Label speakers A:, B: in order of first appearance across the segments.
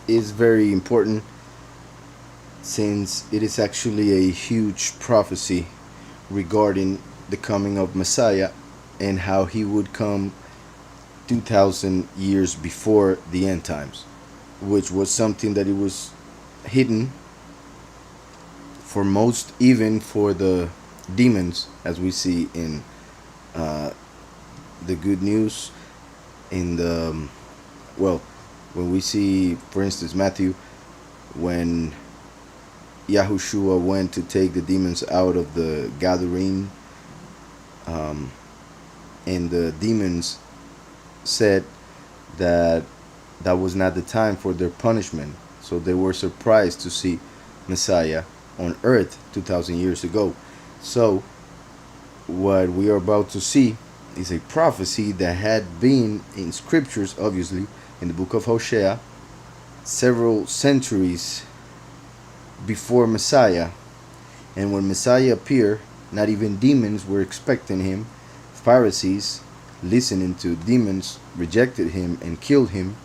A: is very important since it is actually a huge prophecy regarding the coming of Messiah and how he would come 2000 years before the end times, which was something that it was hidden for most, even for the demons, as we see in uh, the good news in the well, when we see, for instance, Matthew, when Yahushua went to take the demons out of the gathering, um, and the demons said that that was not the time for their punishment. So they were surprised to see Messiah on earth 2000 years ago. So what we are about to see is a prophecy that had been in scriptures, obviously, in the book of Hosea, several centuries before Messiah. And when Messiah appeared, not even demons were expecting him. Pharisees, listening to demons, rejected him and killed him.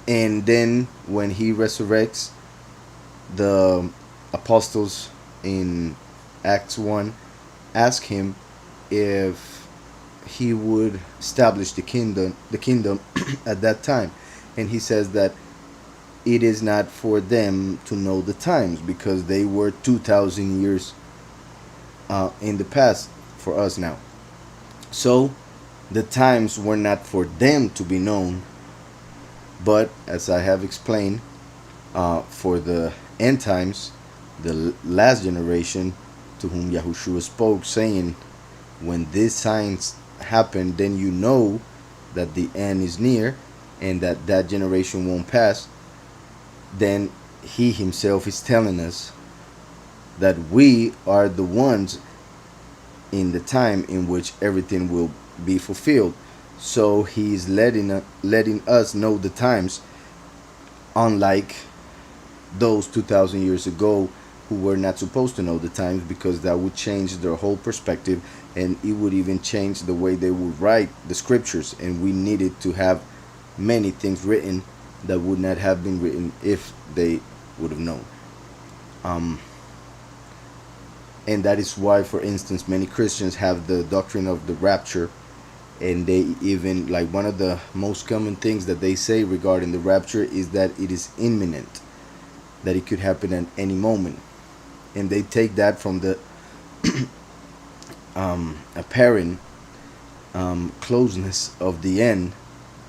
A: And then when he resurrects, the apostles in Acts 1 ask him if he would establish the kingdom at that time. And he says that it is not for them to know the times, because they were 2000 years in the past for us now. So the times were not for them to be known, but as I have explained, for the end times, the last generation, to whom Yahushua spoke, saying, when these signs happen, then you know that the end is near and that that generation won't pass. Then he himself is telling us that we are the ones in the time in which everything will be fulfilled. So he's letting us know the times, unlike those 2000 years ago who were not supposed to know the times, because that would change their whole perspective, and it would even change the way they would write the scriptures, and we needed to have many things written that would not have been written if they would have known. And that is why, for instance, many Christians have the doctrine of the rapture, and they even, like, one of the most common things that they say regarding the rapture is that it is imminent, that it could happen at any moment. And they take that from the apparent closeness of the end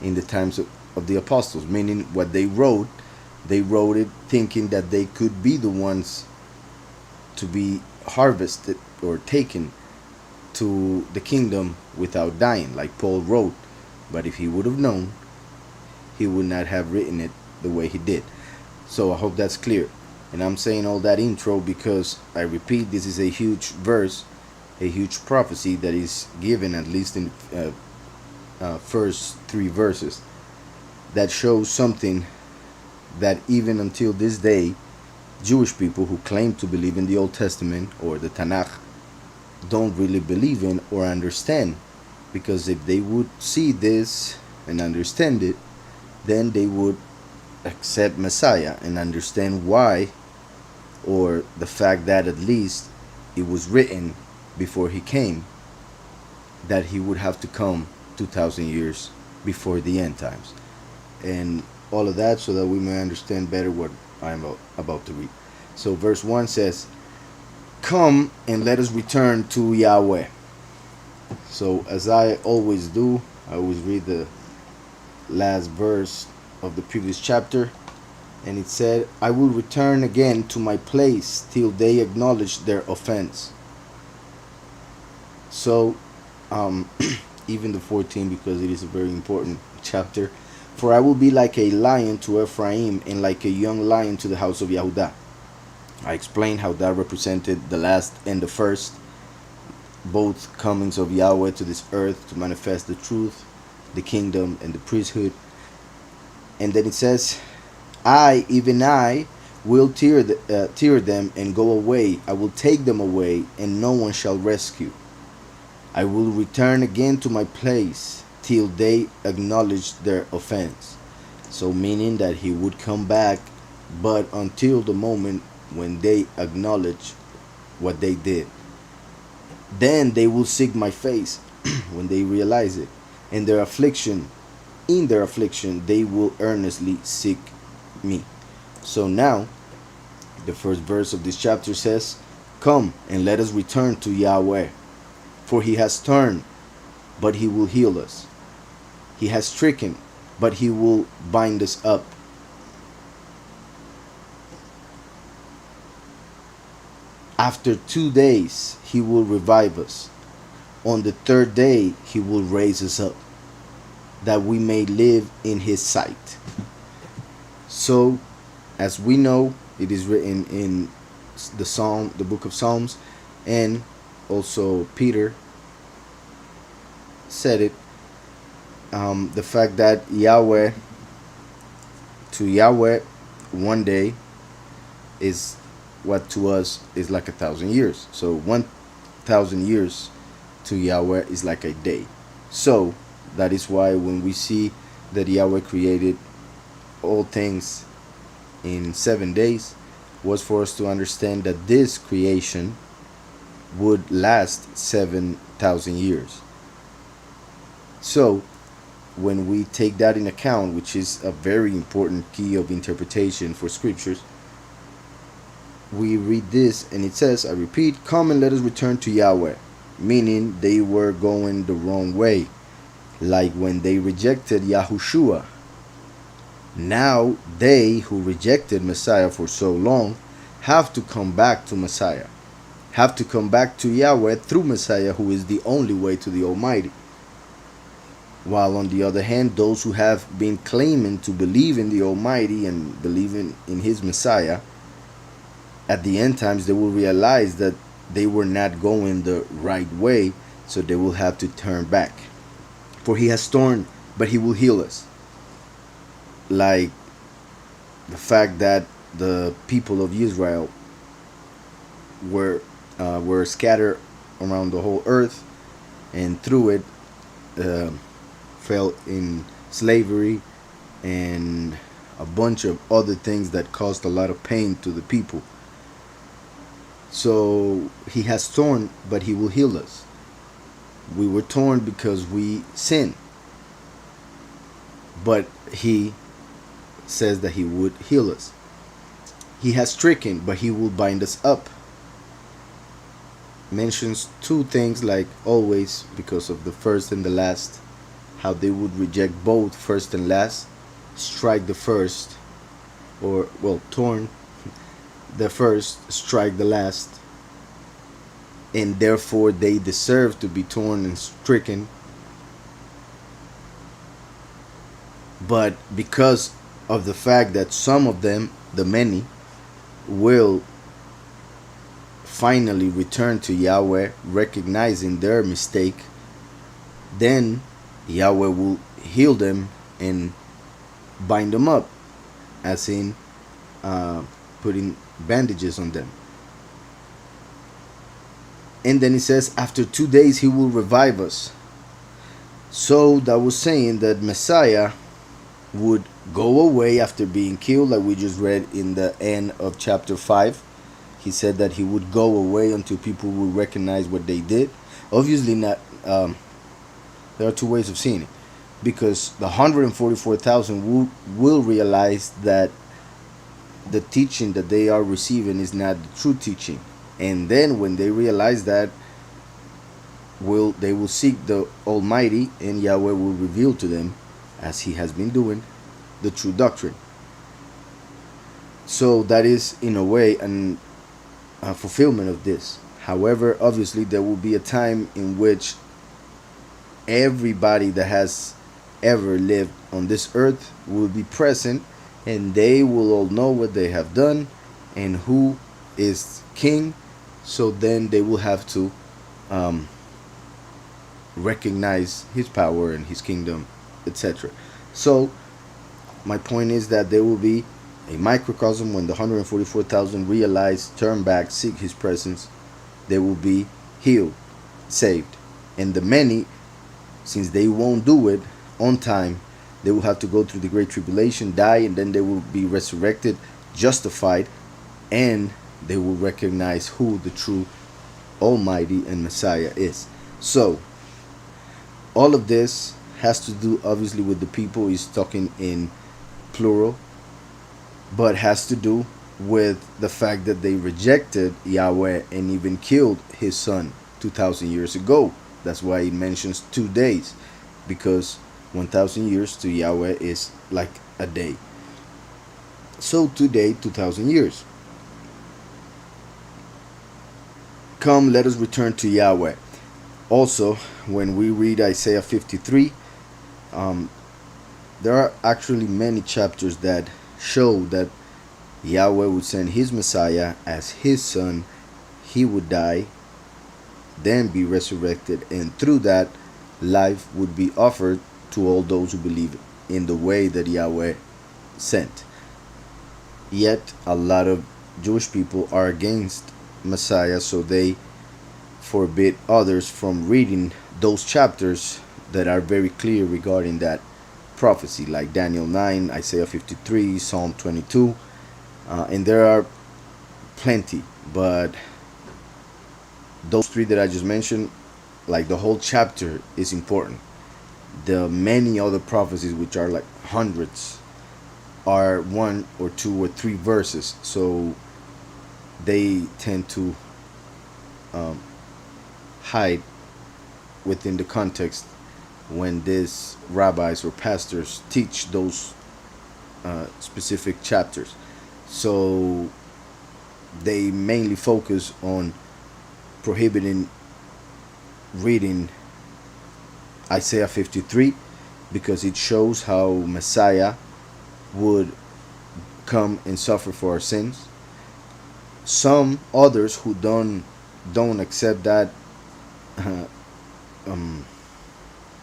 A: in the times of the apostles, meaning what they wrote it thinking that they could be the ones to be harvested or taken to the kingdom without dying, like Paul wrote. But if he would have known, he would not have written it the way he did. So I hope that's clear. And I'm saying all that intro because, I repeat, this is a huge verse, a huge prophecy that is given, at least in first three verses, that shows something that even until this day, Jewish people who claim to believe in the Old Testament or the Tanakh don't really believe in or understand. Because if they would see this and understand it, then they would accept Messiah and understand why, or the fact that at least it was written before he came that he would have to come 2000 years before the end times, and all of that, so that we may understand better what I'm about to read. So verse 1 says, "Come and let us return to Yahweh." So as I always do, I always read the last verse of the previous chapter, and it said, "I will return again to my place till they acknowledge their offense." So even the 14, because it is a very important chapter. "For I will be like a lion to Ephraim, and like a young lion to the house of Yehudah." I explained how that represented the last and the first, both comings of Yahweh to this earth to manifest the truth, the kingdom, and the priesthood. And then it says, "I, even I, will tear them and go away. I will take them away, and no one shall rescue. I will return again to my place till they acknowledge their offense." So meaning that he would come back, but until the moment when they acknowledge what they did, then they will seek my face. When they realize it, in their affliction, they will earnestly seek me. So now the first verse of this chapter says, come and let us return to Yahweh, for he has turned, but he will heal us. He has stricken, but he will bind us up. After 2 days, he will revive us. On the third day, he will raise us up, that we may live in his sight. So, as we know, it is written in the book of Psalms, and also Peter said it, the fact that to Yahweh, 1 day is what to us is like 1,000 years. So 1,000 years to Yahweh is like a day. So that is why when we see that Yahweh created all things in 7 days, was for us to understand that this creation would last 7,000 years. So when we take that in account, which is a very important key of interpretation for scriptures, we read this and it says, I repeat, come and let us return to Yahweh, meaning they were going the wrong way, like when they rejected Yahushua. Now they who rejected Messiah for so long have to come back to Messiah, have to come back to Yahweh through Messiah, who is the only way to the Almighty. While on the other hand, those who have been claiming to believe in the Almighty and believing in his Messiah, at the end times they will realize that they were not going the right way, so they will have to turn back. For he has torn, but he will heal us. Like the fact that the people of Israel were scattered around the whole earth, and through it fell in slavery and a bunch of other things that caused a lot of pain to the people. So he has torn, but he will heal us. We were torn because we sinned, but he says that he would heal us. He has stricken, but he will bind us up. Mentions 2 things, like always, because of the first and the last, how they would reject both first and last, strike the first, or well, torn the first, strike the last, and therefore they deserve to be torn and stricken. But because of the fact that some of them, the many, will finally return to Yahweh, recognizing their mistake, then Yahweh will heal them and bind them up, as in putting bandages on them. And then he says, after 2 days he will revive us. So that was saying that Messiah would go away after being killed, like we just read in the end of chapter 5. He said that he would go away until people would recognize what they did. Obviously not. There are 2 ways of seeing it, because the 144,000 will realize that the teaching that they are receiving is not the true teaching, and then when they realize that, they will seek the Almighty, and Yahweh will reveal to them, as he has been doing, the true doctrine. So that is in a way a fulfillment of this. However, obviously there will be a time in which everybody that has ever lived on this earth will be present, and they will all know what they have done and who is king. So then they will have to recognize his power and his kingdom, etc. So my point is that there will be a microcosm when the 144,000 realize, turn back, seek his presence. They will be healed, saved. And the many, since they won't do it on time, They will have to go through the great tribulation, die, and then they will be resurrected, justified, and they will recognize who the true Almighty and Messiah is. So all of this has to do obviously with the people. He's talking in plural, but has to do with the fact that they rejected Yahweh and even killed his son 2,000 years ago. That's why he mentions 2 days, because 1,000 years to Yahweh is like a day. So today, 2,000 years. Come, let us return to Yahweh. Also, when we read Isaiah 53, there are actually many chapters that show that Yahweh would send his Messiah as his son. He would die, then be resurrected, and through that, life would be offered to all those who believe in the way that Yahweh sent. Yet, a lot of Jewish people are against Messiah, so they forbid others from reading those chapters that are very clear regarding that prophecy, like Daniel 9, Isaiah 53, Psalm 22, and there are plenty, but those three that I just mentioned, like the whole chapter is important. The many other prophecies, which are like hundreds, are 1 or 2 or 3 verses, so they tend to hide within the context when these rabbis or pastors teach those specific chapters. So they mainly focus on prohibiting reading Isaiah 53 because it shows how Messiah would come and suffer for our sins. Some others who don't accept that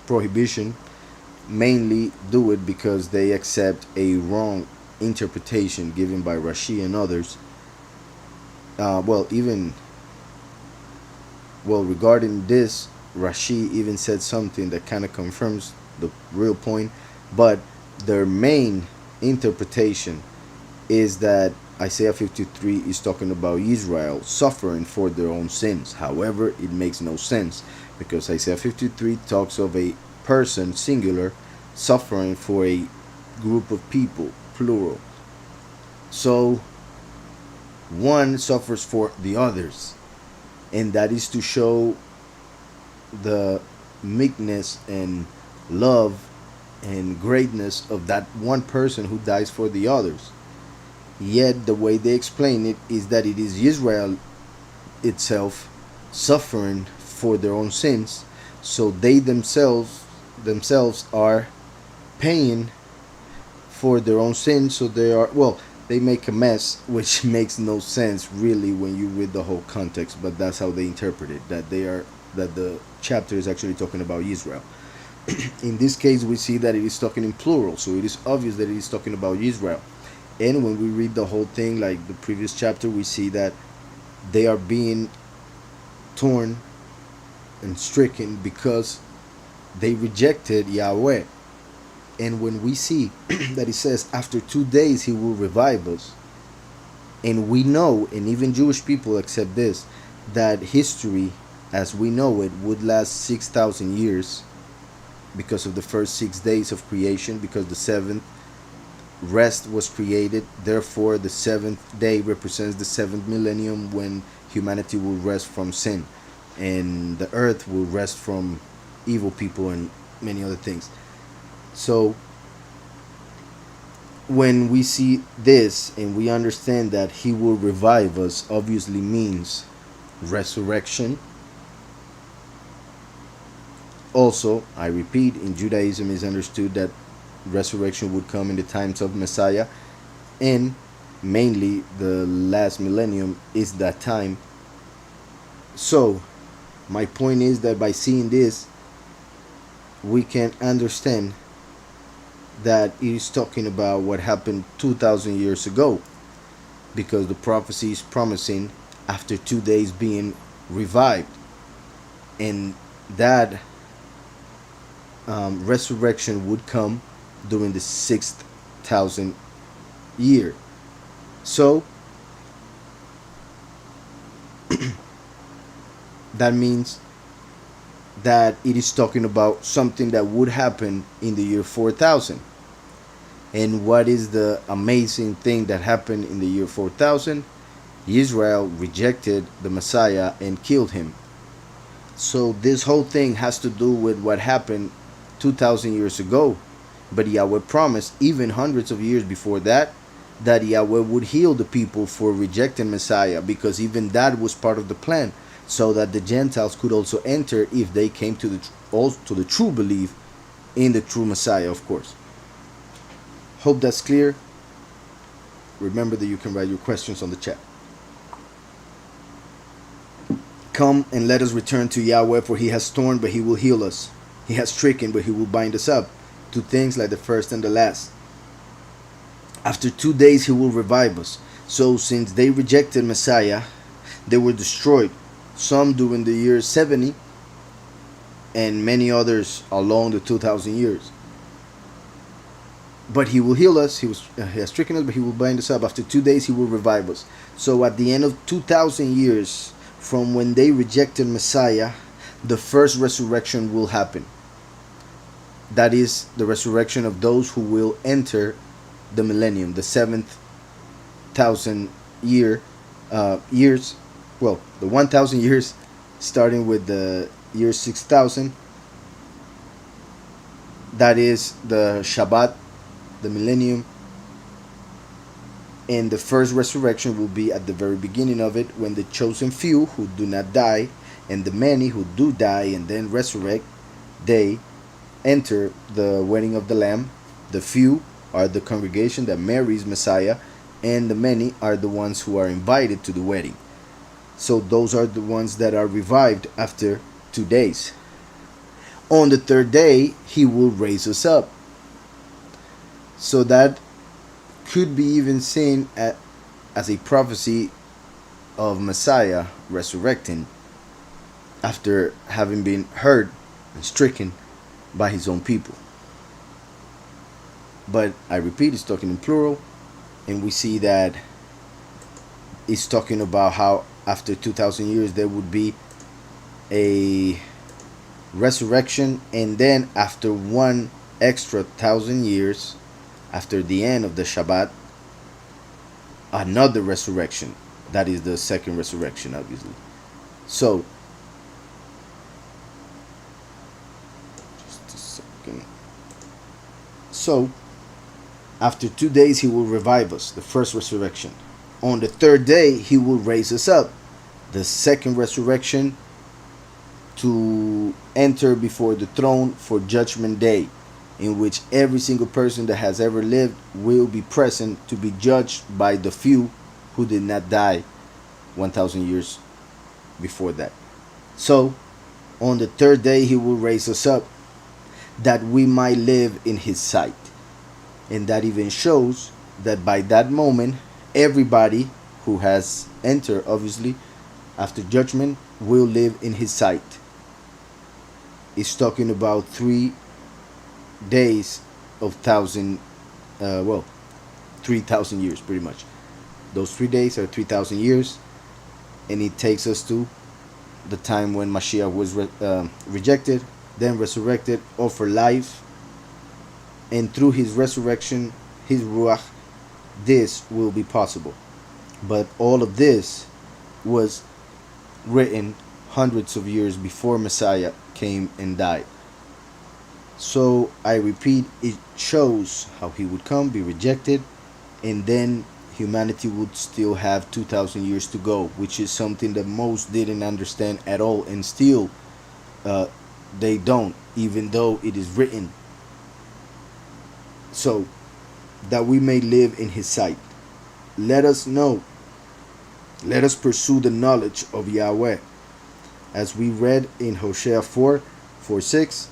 A: prohibition mainly do it because they accept a wrong interpretation given by Rashi and others. Regarding this, Rashi even said something that kind of confirms the real point, but their main interpretation is that Isaiah 53 is talking about Israel suffering for their own sins. However, it makes no sense, because Isaiah 53 talks of a person, singular, suffering for a group of people, plural. So one suffers for the others, and that is to show the meekness and love and greatness of that one person who dies for the others. Yet the way they explain it is that it is Israel itself suffering for their own sins, so they themselves are paying for their own sins. So they make a mess, which makes no sense really when you read the whole context, but that's how they interpret it, that the chapter is actually talking about Israel. In this case, we see that it is talking in plural, so it is obvious that it is talking about Israel. And when we read the whole thing, like the previous chapter, we see that they are being torn and stricken because they rejected Yahweh. And when we see that it says after 2 days he will revive us, and we know, and even Jewish people accept this, that history as we know it would last 6,000 years because of the first 6 days of creation, because the seventh rest was created. Therefore, the seventh day represents the seventh millennium, when humanity will rest from sin and the earth will rest from evil people and many other things. So when we see this and we understand that he will revive us, obviously means resurrection. Also, I repeat, in Judaism is understood that resurrection would come in the times of Messiah, and mainly the last millennium is that time. So my point is that by seeing this, we can understand that it is talking about what happened 2,000 years ago, because the prophecy is promising after 2 days being revived, and that resurrection would come during the 6,000 year. So that means that it is talking about something that would happen in the year 4000. And what is the amazing thing that happened in the year 4000? Israel rejected the Messiah and killed him. So this whole thing has to do with what happened 2000 years ago. But Yahweh promised, even hundreds of years before that Yahweh would heal the people for rejecting Messiah, because even that was part of the plan, so that the Gentiles could also enter if they came to the true belief in the true Messiah, of course. Hope that's clear. Remember that you can write your questions on the chat. Come and let us return to Yahweh, for he has torn, but he will heal us. He has stricken, but he will bind us up. Two things like the first and the last. After 2 days he will revive us. So since they rejected Messiah, they were destroyed. Some during the year 70, and many others along the 2000 years. But he will heal us. He has stricken us, but he will bind us up. After 2 days he will revive us. So at the end of 2000 years from when they rejected Messiah, the first resurrection will happen. That is the resurrection of those who will enter the millennium, the 7,000 years. Well, the 1,000 years, starting with the year 6,000. That is the Shabbat, the millennium. And the first resurrection will be at the very beginning of it, when the chosen few who do not die and the many who do die and then resurrect, they enter the wedding of the Lamb. The few are the congregation that marries Messiah, and the many are the ones who are invited to the wedding. So those are the ones that are revived after 2 days. On the third day he will raise us up. So that could be even seen as a prophecy of Messiah resurrecting after having been hurt and stricken by his own people. But I repeat, it's talking in plural, and we see that it's talking about how after 2,000 years there would be a resurrection, and then after one extra 1,000 years, after the end of the Shabbat, another resurrection. That is the second resurrection, obviously. So, just a second. So, after 2 days he will revive us, the first resurrection. On the third day he will raise us up, the second resurrection, to enter before the throne for judgment day, in which every single person that has ever lived will be present to be judged by the few who did not die 1,000 years before that. So, on the third day he will raise us up, that we might live in his sight. And that even shows that by that moment, everybody who has entered, obviously, after judgment, will live in his sight. It's talking about 3 days of 3,000 years, pretty much. Those 3 days are 3,000 years, and it takes us to the time when Mashiach was rejected, then resurrected, offered life, and through his resurrection, his Ruach, this will be possible. But all of this was written hundreds of years before Messiah came and died. So I repeat, it shows how he would come, be rejected, and then humanity would still have 2,000 years to go, which is something that most didn't understand at all, and still they don't, even though it is written. So that we may live in his sight. Let us know. Let us pursue the knowledge of Yahweh. As we read in Hosea 4:6,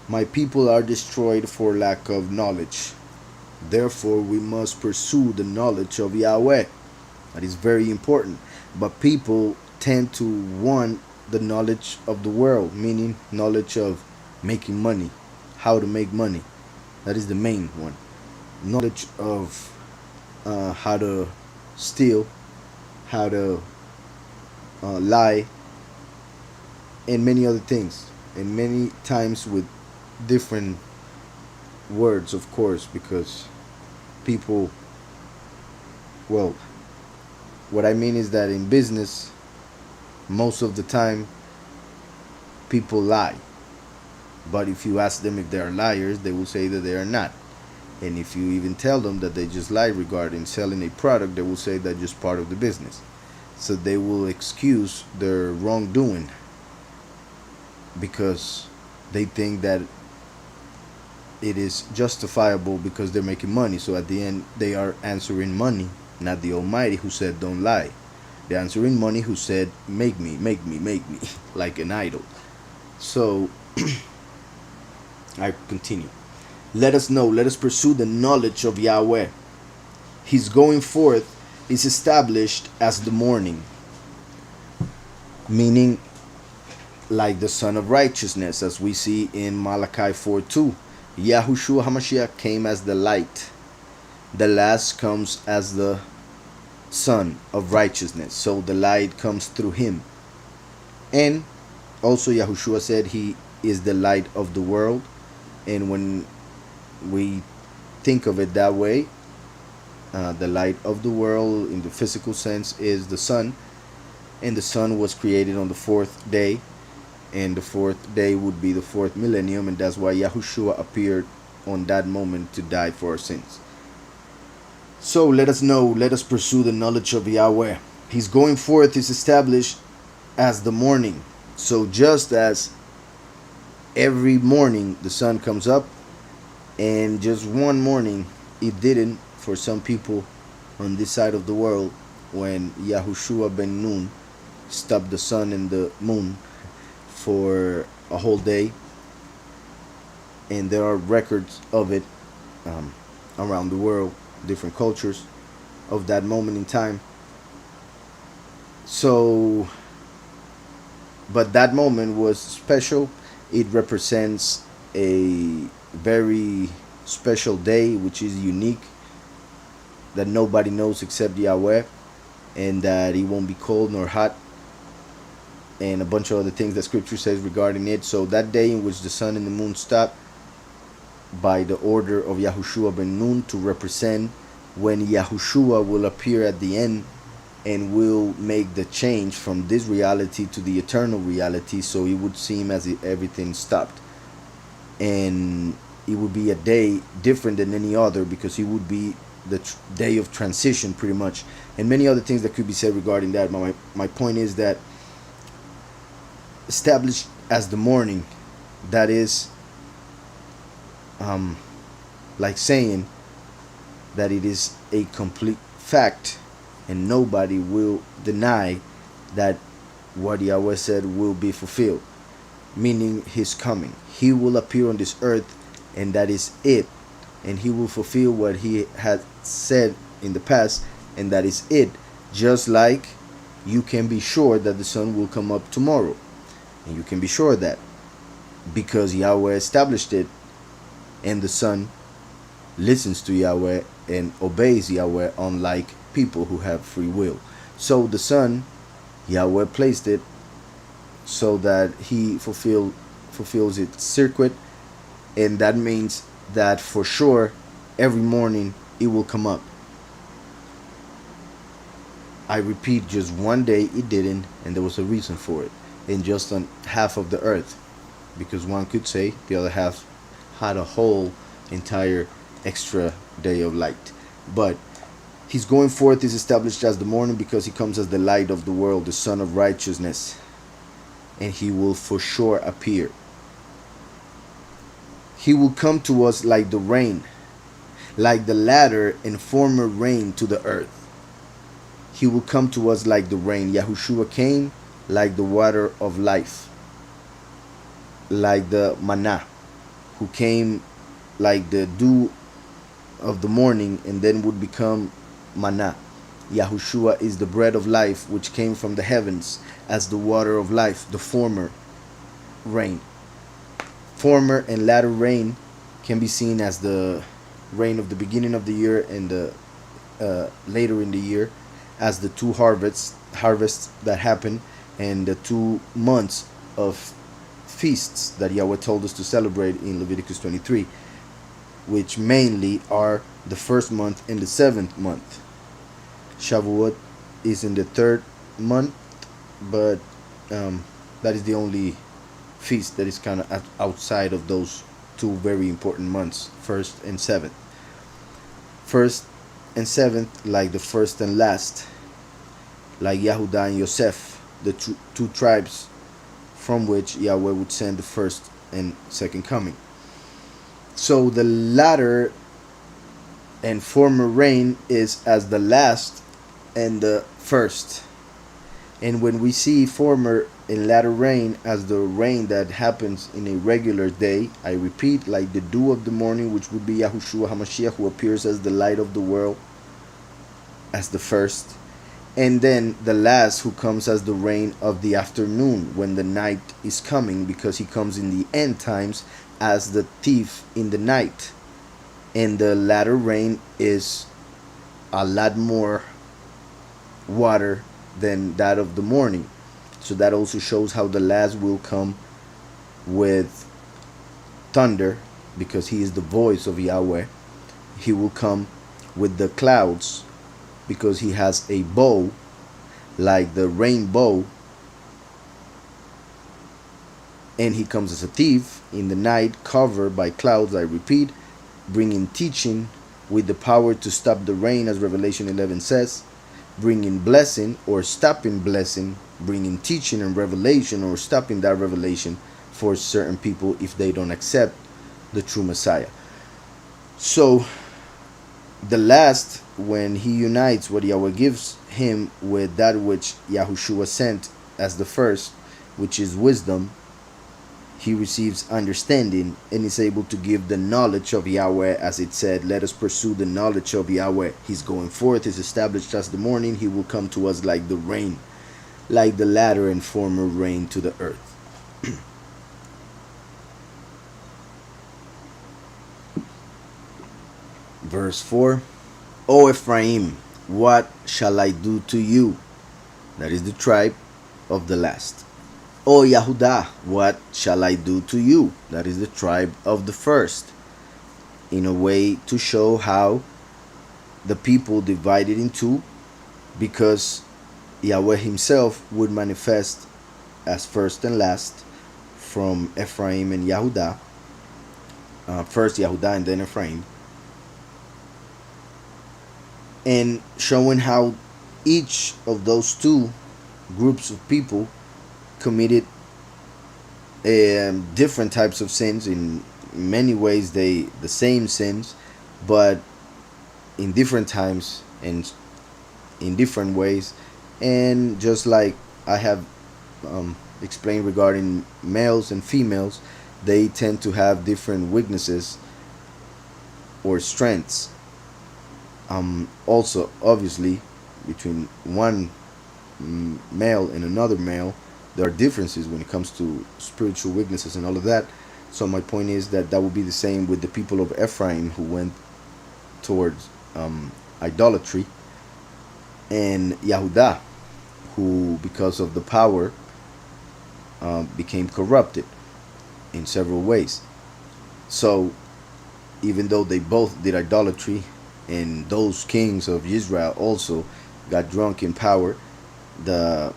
A: my people are destroyed for lack of knowledge. Therefore, we must pursue the knowledge of Yahweh. That is very important. But people tend to want the knowledge of the world, meaning knowledge of making money, how to make money. That is the main one. Knowledge of how to steal, how to lie, and many other things. And many times with different words, of course, because people, well, what I mean is that in business, most of the time, people lie. But if you ask them if they are liars, they will say that they are not. And if you even tell them that they just lie regarding selling a product, they will say that's just part of the business. So they will excuse their wrongdoing because they think that it is justifiable because they're making money. So at the end, they are answering money, not the Almighty who said don't lie. They're answering money who said make me, make me, make me, like an idol. So I continue. Let us know, let us pursue the knowledge of Yahweh. His going forth is established as the morning, meaning like the Son of Righteousness, as we see in Malachi 4:2. Yahushua HaMashiach came as the light. The last comes as the Son of Righteousness. So the light comes through him. And also Yahushua said he is the light of the world. And when we think of it that way, the light of the world in the physical sense is the sun. And the sun was created on the fourth day. And the fourth day would be the fourth millennium, and that's why Yahushua appeared on that moment to die for our sins. So let us know, let us pursue the knowledge of Yahweh. His going forth is established as the morning. So just as every morning the sun comes up, and just one morning it didn't for some people on this side of the world, when Yahushua ben Nun stopped the sun and the moon for a whole day, and there are records of it around the world, different cultures of that moment in time. So, but that moment was special. It represents a very special day, which is unique, that nobody knows except Yahweh, and that it won't be cold nor hot, and a bunch of other things that scripture says regarding it. So that day in which the sun and the moon stopped, by the order of Yahushua ben Nun, to represent when Yahushua will appear at the end and will make the change from this reality to the eternal reality. So it would seem as if everything stopped, and it would be a day different than any other, because it would be the day of transition pretty much, and many other things that could be said regarding that. My point is that established as the morning, that is like saying that it is a complete fact, and nobody will deny that what Yahweh said will be fulfilled, meaning his coming. He will appear on this earth, and that is it, and he will fulfill what he had said in the past, and that is it. Just like you can be sure that the sun will come up tomorrow, and you can be sure of that because Yahweh established it, and the sun listens to Yahweh and obeys Yahweh, unlike people who have free will. So the sun, Yahweh placed it so that he fulfills its circuit, and that means that for sure every morning it will come up. I repeat, just one day it didn't, and there was a reason for it, and just on half of the earth, because one could say the other half had a whole entire extra day of light. But his going forth is established as the morning because he comes as the light of the world, the Son of Righteousness, and he will for sure appear. He will come to us like the rain, like the latter and former rain to the earth. He will come to us like the rain. Yahushua came like the water of life, like the manna, who came like the dew of the morning and then would become manna. Yahushua is the bread of life, which came from the heavens as the water of life, the former rain. Former and latter rain can be seen as the rain of the beginning of the year and the later in the year, as the two harvests that happen, and the 2 months of feasts that Yahweh told us to celebrate in Leviticus 23, which mainly are the first month and the 7th month. Shavuot is in the 3rd month, but that is the only feast that is kind of outside of those two very important months, 1st and 7th. 1st and 7th, like the first and last, like Yehudah and Yosef, the two tribes from which Yahweh would send the first and second coming. So the latter and former rain is as the last and the first. And when we see former and latter rain as the rain that happens in a regular day, I repeat, like the dew of the morning, which would be Yahushua HaMashiach, who appears as the light of the world, as the first. And then the last, who comes as the rain of the afternoon, when the night is coming, because he comes in the end times as the thief in the night. And the latter rain is a lot more water than that of the morning. So that also shows how the last will come with thunder, because he is the voice of Yahweh. He will come with the clouds, because he has a bow like the rainbow, and he comes as a thief in the night, covered by clouds, I repeat, bringing teaching with the power to stop the rain, as Revelation 11 says, bringing blessing or stopping blessing, bringing teaching and revelation or stopping that revelation for certain people if they don't accept the true Messiah. So the last, when he unites what Yahweh gives him with that which Yahushua sent as the first, which is wisdom, he receives understanding and is able to give the knowledge of Yahweh, as it said, let us pursue the knowledge of Yahweh. He's going forth, is established as the morning. He will come to us like the rain, like the latter and former rain to the earth. Verse 4, O Ephraim, what shall I do to you? That is the tribe of the last. O Yehudah, what shall I do to you? That is the tribe of the first. In a way to show how the people divided in two, because Yahweh himself would manifest as first and last from Ephraim and Yehudah. First Yehudah and then Ephraim. And showing how each of those two groups of people committed different types of sins. In many ways the same sins, but in different times and in different ways. And just like I have explained regarding males and females, they tend to have different weaknesses or strengths. Also, obviously, between one male and another male, there are differences when it comes to spiritual weaknesses and all of that. So my point is that would be the same with the people of Ephraim, who went towards idolatry, and Yehudah, who because of the power became corrupted in several ways. So even though they both did idolatry, and those kings of Israel also got drunk in power, the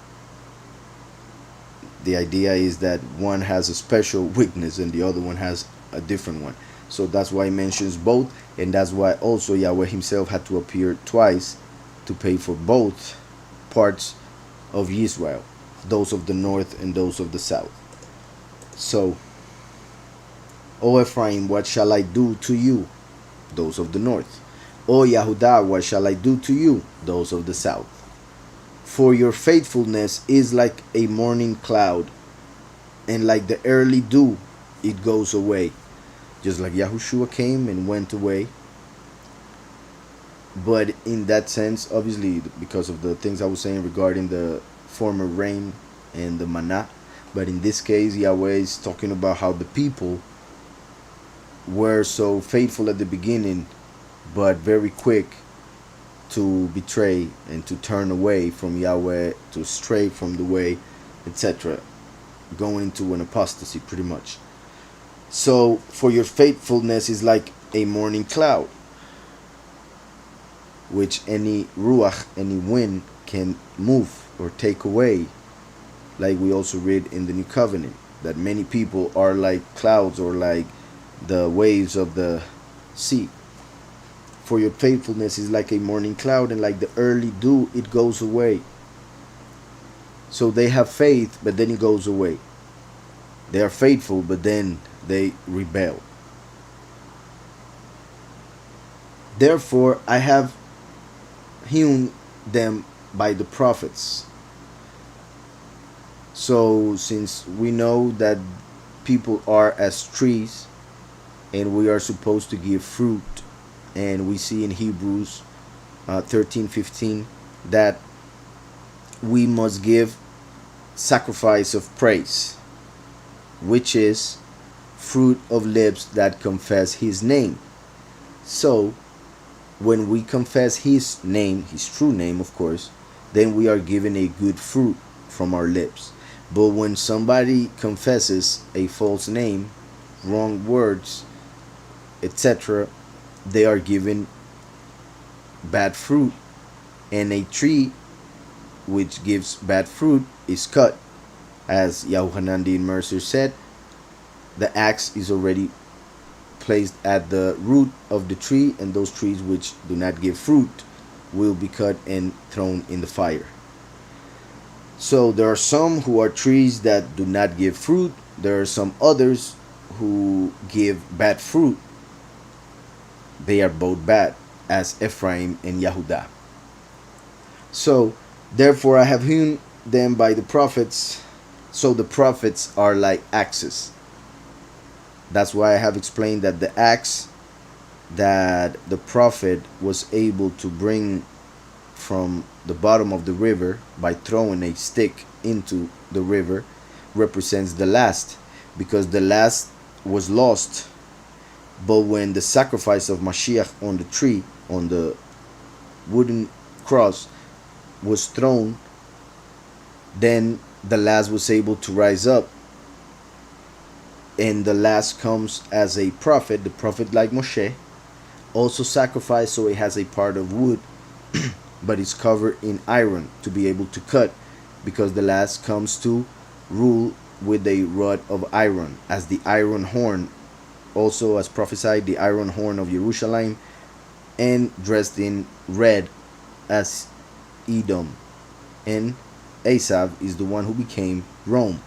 A: idea is that one has a special weakness and the other one has a different one. So that's why he mentions both, and that's why also Yahweh himself had to appear twice to pay for both parts of Israel, those of the north and those of the south. So, O Ephraim, what shall I do to you? Those of the north. O Yehudah, what shall I do to you? Those of the south. For your faithfulness is like a morning cloud, and like the early dew, it goes away. Just like Yahushua came and went away. But in that sense, obviously, because of the things I was saying regarding the former rain and the manna, but in this case, Yahweh is talking about how the people were so faithful at the beginning, but very quick to betray and to turn away from Yahweh, to stray from the way, etc., go into an apostasy pretty much. So, for your faithfulness is like a morning cloud, which any ruach, any wind, can move or take away. Like we also read in the New Covenant, that many people are like clouds or like the waves of the sea. For your faithfulness is like a morning cloud, and like the early dew, it goes away. So they have faith, but then it goes away. They are faithful, but then they rebel. Therefore, I have hewn them by the prophets. So, since we know that people are as trees, and we are supposed to give fruit, and we see in Hebrews 13:15 that we must give sacrifice of praise, which is fruit of lips that confess his name. So, when we confess his name, his true name, of course, then we are given a good fruit from our lips. But when somebody confesses a false name, wrong words, etc., they are given bad fruit. And a tree which gives bad fruit is cut. As Yahuhanan the Immerser said, the axe is already placed at the root of the tree, and those trees which do not give fruit will be cut and thrown in the fire. So there are some who are trees that do not give fruit. There are some others who give bad fruit. They are both bad, as Ephraim and Yehudah. So therefore I have hewn them by the prophets. So the prophets are like axes. That's why I have explained that the axe that the prophet was able to bring from the bottom of the river by throwing a stick into the river represents the last, because the last was lost. But when the sacrifice of Mashiach on the tree, on the wooden cross, was thrown, then the last was able to rise up. And the last comes as a prophet, the prophet like Moshe, also sacrificed, so it has a part of wood, but it's covered in iron to be able to cut, because the last comes to rule with a rod of iron, as the iron horn, also as prophesied, the iron horn of Jerusalem, and dressed in red as Edom. And Esav is the one who became Rome.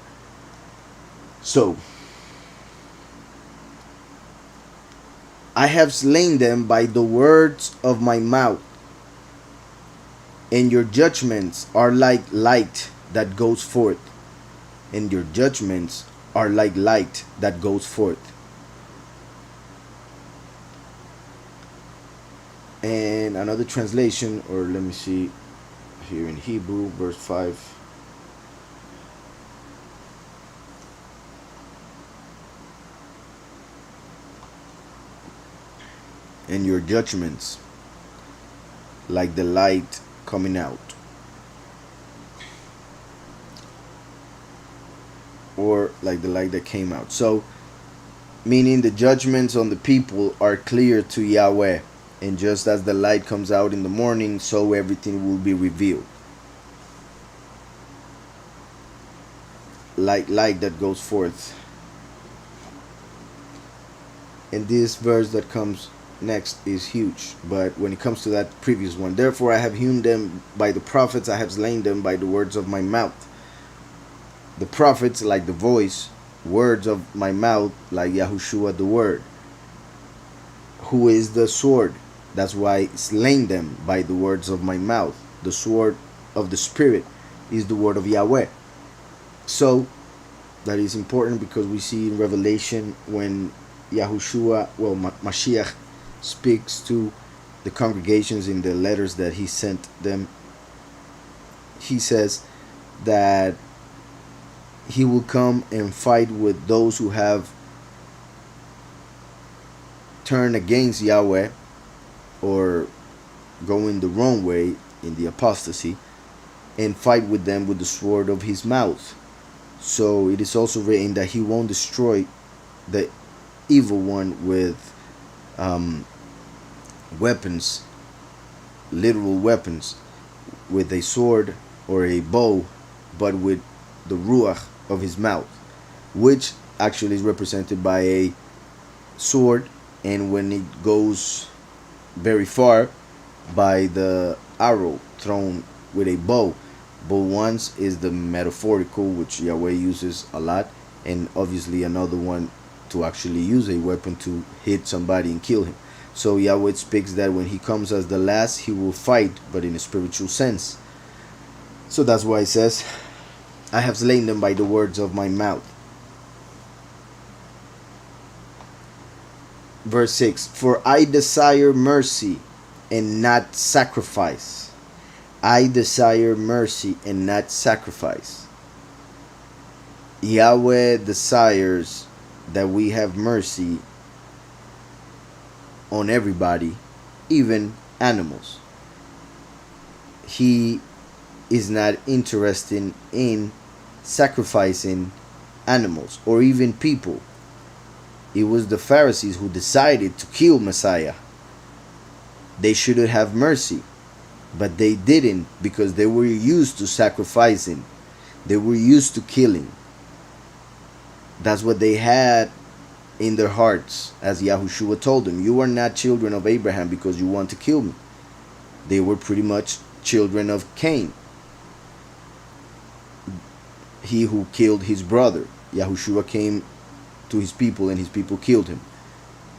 A: So, I have slain them by the words of my mouth, and your judgments are like light that goes forth. And your judgments are like light that goes forth. And another translation, or let me see here in Hebrew, verse 5. And your judgments like the light coming out, or like the light that came out. So meaning the judgments on the people are clear to Yahweh, and just as the light comes out in the morning, so everything will be revealed, like light that goes forth. And this verse that comes next is huge, but when it comes to that previous one, therefore I have hewn them by the prophets, I have slain them by the words of my mouth. The prophets like the voice, words of my mouth like Yahushua the word, who is the sword. That's why I slain them by the words of my mouth. The sword of the Spirit is the word of Yahweh. So that is important, because we see in Revelation when Yahushua, Mashiach, speaks to the congregations in the letters that he sent them, he says that he will come and fight with those who have turn against Yahweh or going the wrong way in the apostasy and fight with them with the sword of his mouth. So it is also written that he won't destroy the evil one with weapons, literal weapons, with a sword or a bow, but with the ruach of his mouth, which actually is represented by a sword, and when it goes very far, by the arrow thrown with a bow. But once is the metaphorical, which Yahweh uses a lot, and obviously another one to actually use a weapon to hit somebody and kill him. So Yahweh speaks that when he comes as the last, he will fight, but in a spiritual sense. So that's why it says, I have slain them by the words of my mouth. Verse 6, for I desire mercy and not sacrifice. I desire mercy and not sacrifice. Yahweh desires that we have mercy on everybody, even animals. He is not interested in sacrificing animals or even people. It was the Pharisees who decided to kill Messiah. They should have mercy, but they didn't, because they were used to sacrificing. They were used to killing. That's what they had in their hearts, as Yahushua told them. You are not children of Abraham because you want to kill me. They were pretty much children of Cain, he who killed his brother. Yahushua came to his people and his people killed him.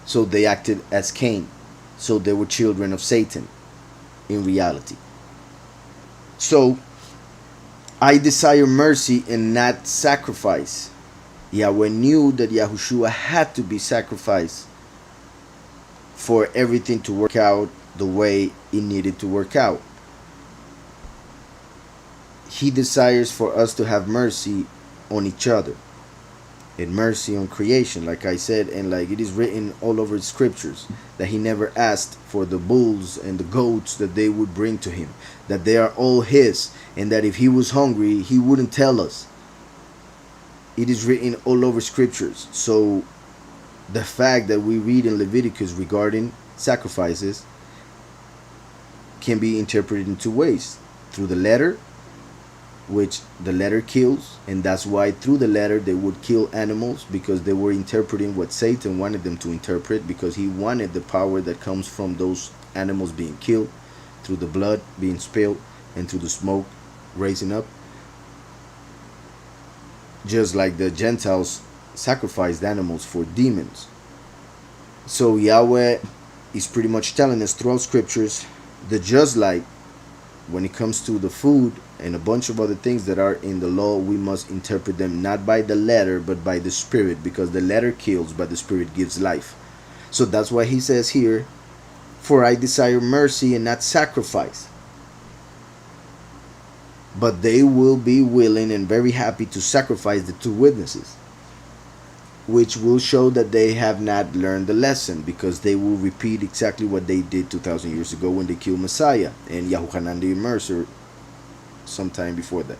A: So they acted as Cain. So they were children of Satan in reality. So I desire mercy and not sacrifice. Yahweh knew that Yahushua had to be sacrificed for everything to work out the way it needed to work out. He desires for us to have mercy on each other and mercy on creation, like I said, and like it is written all over the scriptures, that he never asked for the bulls and the goats that they would bring to him, that they are all his, and that if he was hungry, he wouldn't tell us. It is written all over scriptures. So the fact that we read in Leviticus regarding sacrifices can be interpreted in two ways: through the letter, which the letter kills, and that's why through the letter they would kill animals, because they were interpreting what Satan wanted them to interpret, because he wanted the power that comes from those animals being killed, through the blood being spilled and through the smoke raising up, just like the Gentiles sacrificed animals for demons. So Yahweh is pretty much telling us throughout scriptures that just like when it comes to the food and a bunch of other things that are in the law, we must interpret them not by the letter but by the spirit, because the letter kills but the spirit gives life. So that's why he says here, for I desire mercy and not sacrifice. But they will be willing and very happy to sacrifice the two witnesses, which will show that they have not learned the lesson, because they will repeat exactly what they did 2,000 years ago when they killed Messiah and Yahuchanan the Immerser sometime before that.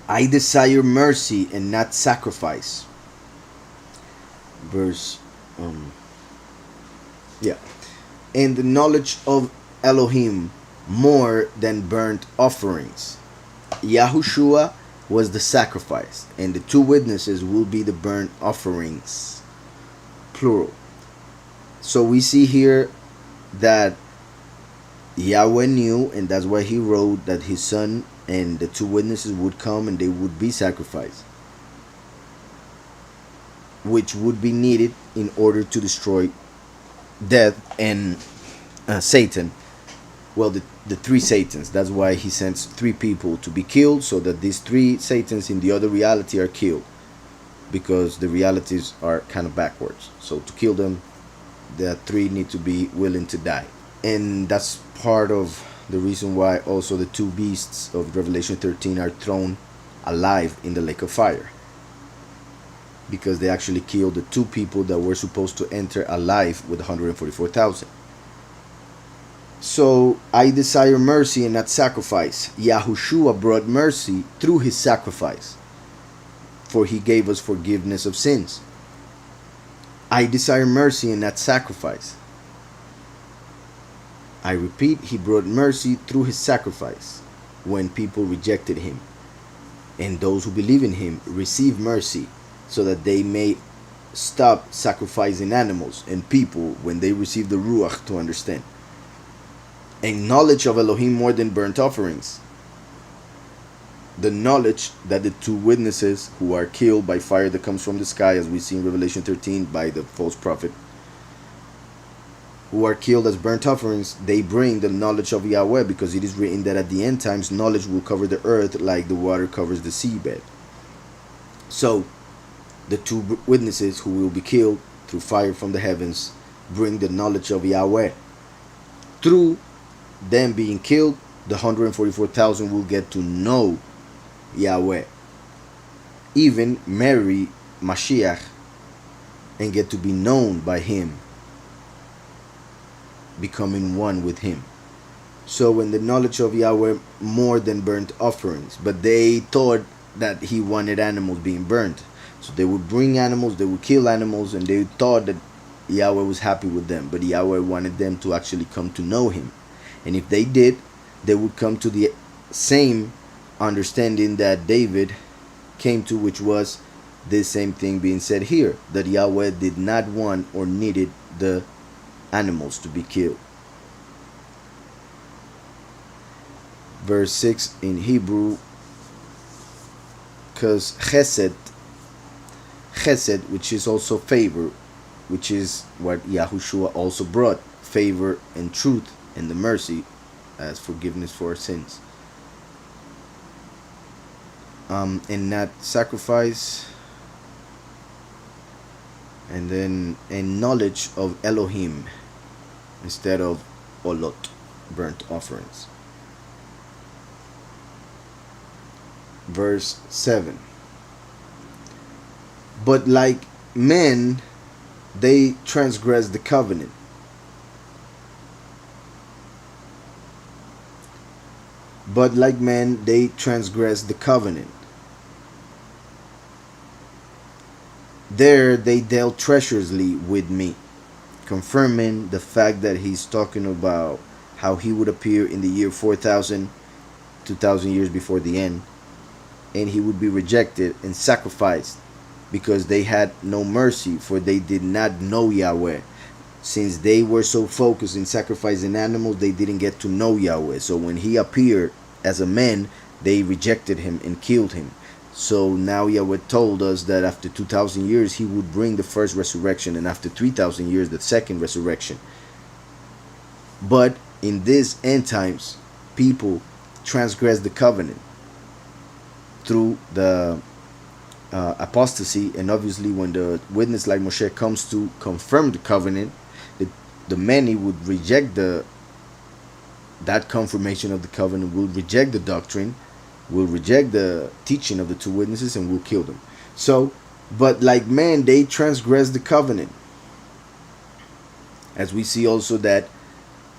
A: I desire mercy and not sacrifice. Verse and the knowledge of Elohim more than burnt offerings. Yahushua was the sacrifice, and the two witnesses will be the burnt offerings, plural. So we see here that Yahweh knew, and that's why he wrote that his son and the two witnesses would come and they would be sacrificed, which would be needed in order to destroy death and Satan. Well, the three Satans. That's why he sends three people to be killed, so that these three Satans in the other reality are killed, because the realities are kind of backwards. So to kill them, the three need to be willing to die. And that's part of the reason why also the two beasts of Revelation 13 are thrown alive in the lake of fire. because they actually killed the two people that were supposed to enter alive with 144,000. So I desire mercy and not sacrifice. Yahushua brought mercy through his sacrifice, for he gave us forgiveness of sins. I desire mercy and not sacrifice. I repeat, he brought mercy through his sacrifice when people rejected him. And those who believe in him receive mercy so that they may stop sacrificing animals and people when they receive the Ruach to understand. And knowledge of Elohim more than burnt offerings. The knowledge that the two witnesses who are killed by fire that comes from the sky, as we see in Revelation 13 by the false prophet, who are killed as burnt offerings, they bring the knowledge of Yahweh, because it is written that at the end times knowledge will cover the earth like the water covers the seabed. So the two witnesses who will be killed through fire from the heavens bring the knowledge of Yahweh. Through them being killed, the 144,000 will get to know Yahweh, even marry Mashiach and get to be known by him, becoming one with him. So when the knowledge of Yahweh more than burnt offerings, but they thought that he wanted animals being burnt, so they would bring animals, they would kill animals, and they thought that Yahweh was happy with them, but Yahweh wanted them to actually come to know him. And if they did, they would come to the same understanding that David came to, which was this same thing being said here, that Yahweh did not want or needed the animals to be killed. Verse 6 in Hebrew, because chesed, which is also favor, which is what Yahushua also brought, favor and truth and the mercy as forgiveness for our sins. And not sacrifice, and then a knowledge of Elohim instead of olot, burnt offerings. Verse 7. But like men, they transgress the covenant. But like men, they transgress the covenant. There they dealt treacherously with me, confirming the fact that he's talking about how he would appear in the year 4,000, 2,000 years before the end, and he would be rejected and sacrificed because they had no mercy, for they did not know Yahweh. Since they were so focused in sacrificing animals, they didn't get to know Yahweh. So when he appeared as a man, they rejected him and killed him. So now Yahweh told us that after 2,000 years he would bring the first resurrection, and after 3,000 years the second resurrection. But in these end times, people transgress the covenant through the apostasy, and obviously when the witness like Moshe comes to confirm the covenant, the many would reject that confirmation of the covenant, will reject the doctrine, will reject the teaching of the two witnesses, and will kill them. So, but like man, they transgress the covenant. As we see also that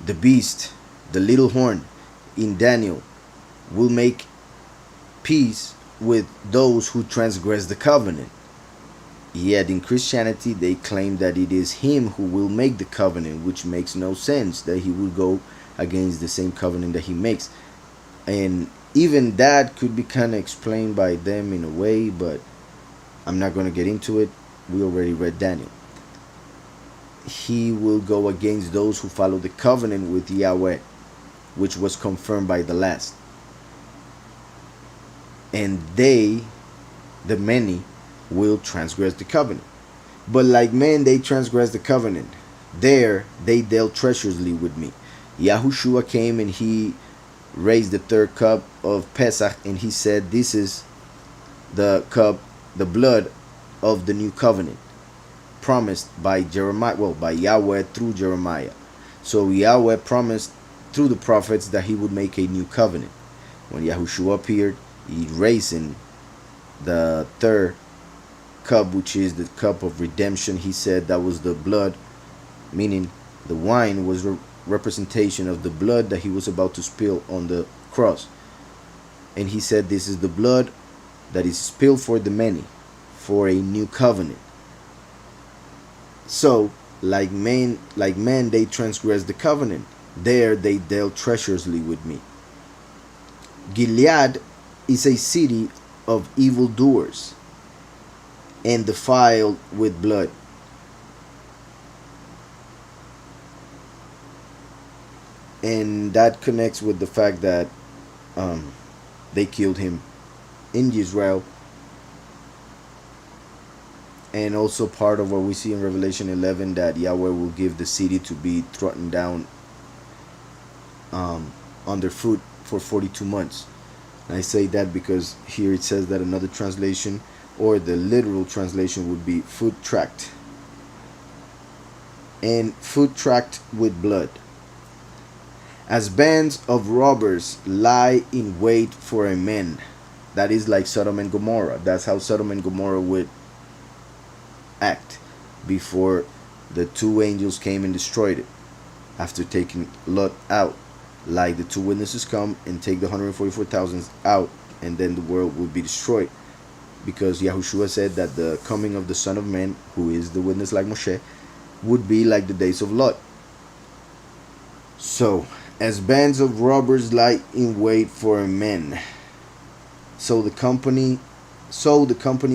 A: the beast, the little horn in Daniel, will make peace with those who transgress the covenant. Yet in Christianity they claim that it is him who will make the covenant, which makes no sense, that he will go against the same covenant that he makes. And even that could be kind of explained by them in a way, but I'm not going to get into it. We already read Daniel. He will go against those who follow the covenant with Yahweh, which was confirmed by the last. And they, the many, will transgress the covenant. But like men, they transgress the covenant. There they dealt treacherously with me. Yahushua came and he raised the third cup of Pesach, and he said, this is the cup, the blood of the new covenant, promised by Jeremiah, by Yahweh through Jeremiah. So Yahweh promised through the prophets that he would make a new covenant. When Yahushua appeared, he raised in the third cup, which is the cup of redemption. He said that was the blood, meaning the wine was a representation of the blood that he was about to spill on the cross. And he said, this is the blood that is spilled for the many, for a new covenant. So, like men, they transgressed the covenant. There they dealt treacherously with me. Gilead is a city of evildoers and defiled with blood. And that connects with the fact that they killed him in Israel, and also part of what we see in Revelation 11, that Yahweh will give the city to be trodden down underfoot for 42 months. And I say that because here it says that another translation, or the literal translation, would be foot tracked. And foot tracked with blood. As bands of robbers lie in wait for a man. That is like Sodom and Gomorrah. That's how Sodom and Gomorrah would act before the two angels came and destroyed it, after taking Lot out. Like the two witnesses come and take the 144,000 out, and then the world will be destroyed. Because Yahushua said that the coming of the Son of Man, who is the witness like Moshe, would be like the days of Lot. So, as bands of robbers lie in wait for a man, so the company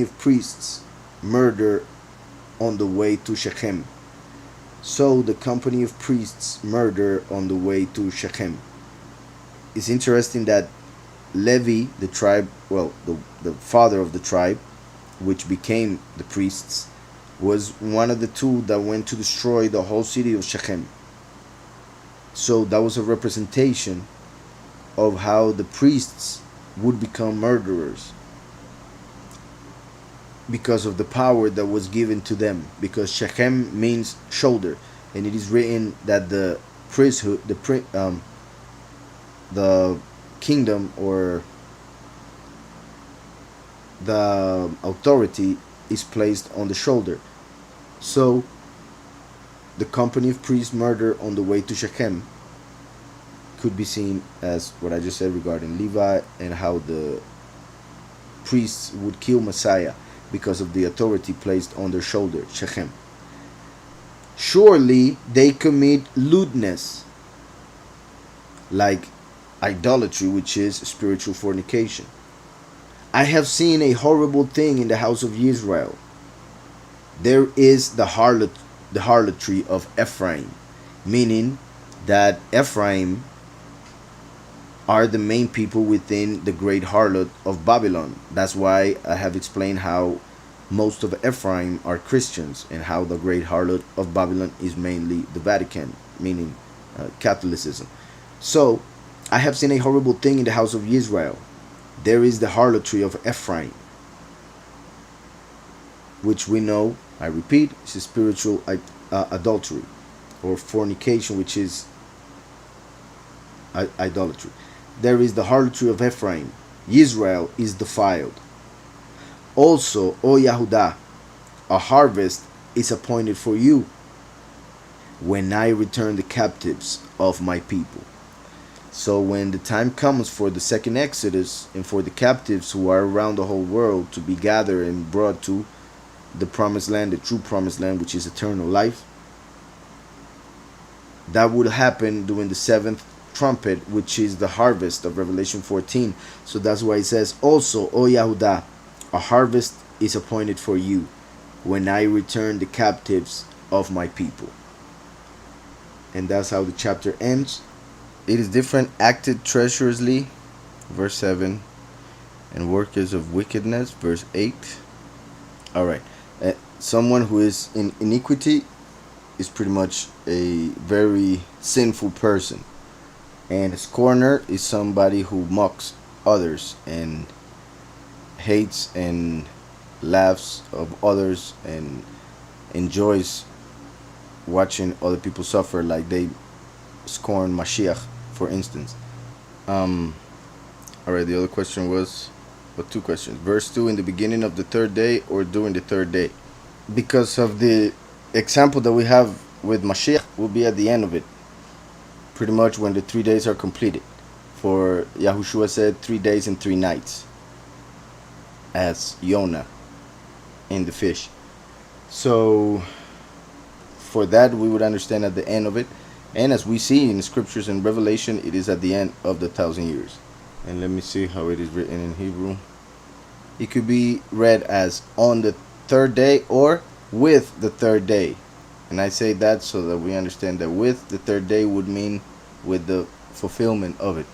A: of priests murder on the way to Shechem. So the company of priests murder on the way to Shechem. It's interesting that Levi, the tribe, well, the father of the tribe, which became the priests, was one of the two that went to destroy the whole city of Shechem. So that was a representation of how the priests would become murderers, because of the power that was given to them. Because Shechem means shoulder, and it is written that the priesthood, the kingdom, or the authority, is placed on the shoulder. So the company of priests murder on the way to Shechem could be seen as what I just said regarding Levi, and how the priests would kill Messiah because of the authority placed on their shoulder, Shechem. Surely they commit lewdness, like idolatry, which is spiritual fornication. I have seen a horrible thing in the house of Israel. There is the harlotry of Ephraim, meaning that Ephraim are the main people within the great harlot of Babylon. That's why I have explained how most of Ephraim are Christians, and how the great harlot of Babylon is mainly the Vatican, meaning Catholicism. So, I have seen a horrible thing in the house of Israel. There is the harlotry of Ephraim, which we know, I repeat, is a spiritual adultery, or fornication, which is idolatry. There is the harlotry of Ephraim. Israel is defiled. Also, O Yehudah, a harvest is appointed for you, when I return the captives of my people. So when the time comes for the second Exodus, and for the captives who are around the whole world to be gathered and brought to the promised land, the true promised land, which is eternal life, that would happen during the seventh trumpet, which is the harvest of Revelation 14. So that's why it says, also, O Yehudah, a harvest is appointed for you, when I return the captives of my people. And that's how the chapter ends. It is different, acted treacherously, verse 7, and workers of wickedness, verse 8. Alright, someone who is in iniquity is pretty much a very sinful person. And a scorner is somebody who mocks others and hates and laughs of others and enjoys watching other people suffer, like they scorn Mashiach, for instance. Alright, the other question was, But two questions. Verse 2, in the beginning of the third day or during the third day? Because of the example that we have with Mashiach, will be at the end of it. Pretty much when the 3 days are completed. For Yahushua said 3 days and 3 nights. As Yonah in the fish. So for that we would understand at the end of it. And as we see in the scriptures and Revelation, it is at the end of the 1,000 years. And let me see how it is written in Hebrew. It could be read as on the third day or with the third day. And I say that so that we understand that with the third day would mean with the fulfillment of it.